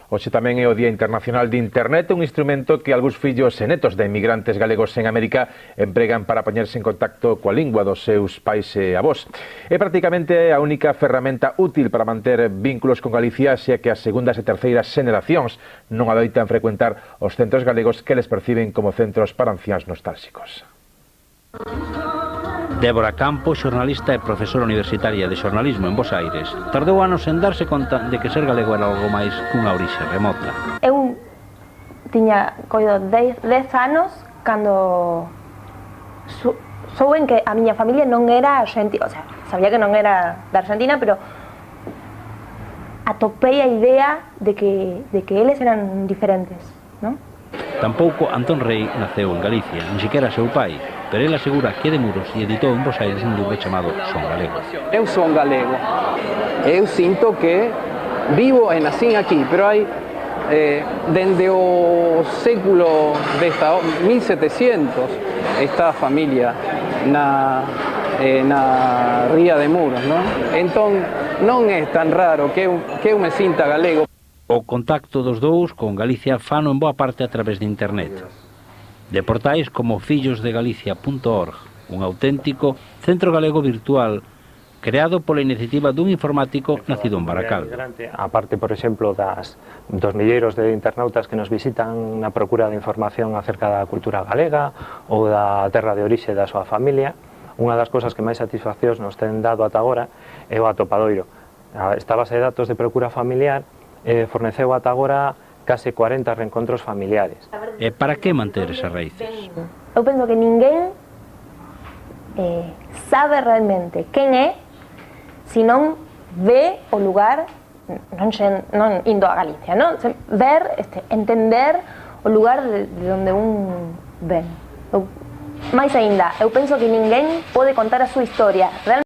Hoxe tamén é o Día Internacional de Internet, un instrumento que algúns fillos e netos de emigrantes galegos en América empregan para poñerse en contacto coa lingua dos seus pais e avós. É prácticamente a única ferramenta útil para manter vínculos con Galicia, xa que as segundas e terceiras xeracións non adoitan frecuentar os centros galegos que les perciben como centros para anciáns nostálxicos. Débora Campos, xornalista e profesora universitaria de xornalismo en Bos Aires, tardou anos en darse conta de que ser galego era algo máis cunha orixe remota. Eu tiña 10 anos cando souben que a miña familia non era argentina, o sea, sabía que non era da Argentina, pero atopei a idea de que eles eran diferentes, non? Tampouco Antón Rei naceu en Galicia, nin sequera seu pai, pero ele asegura que é de Muros e editou en Bos Aires un libro chamado Son Galego. Eu son galego. Eu sinto que vivo e nacín aquí, pero hai dende o século de 1700 esta familia na ría de Muros, non? Entón non é tan raro que eu me sinta galego. O contacto dos dous con Galicia fano en boa parte a través de internet. De portais como fillosdegalicia.org, un auténtico centro galego virtual creado pola iniciativa dun informático nacido en Baracaldo. A parte, por exemplo, dos milleiros de internautas que nos visitan na procura de información acerca da cultura galega ou da terra de orixe da súa familia, unha das cousas que máis satisfaccións nos ten dado ata agora é o atopadoiro. Esta base de datos de procura familiar forneceu ata agora case 40 reencontros familiares. E para que manter esas raíces? Eu penso que ninguén sabe realmente quen é se non ve o lugar, non indo a Galicia, non? Ver, entender o lugar de onde un ven. Mais aínda, eu penso que ninguén pode contar a súa historia.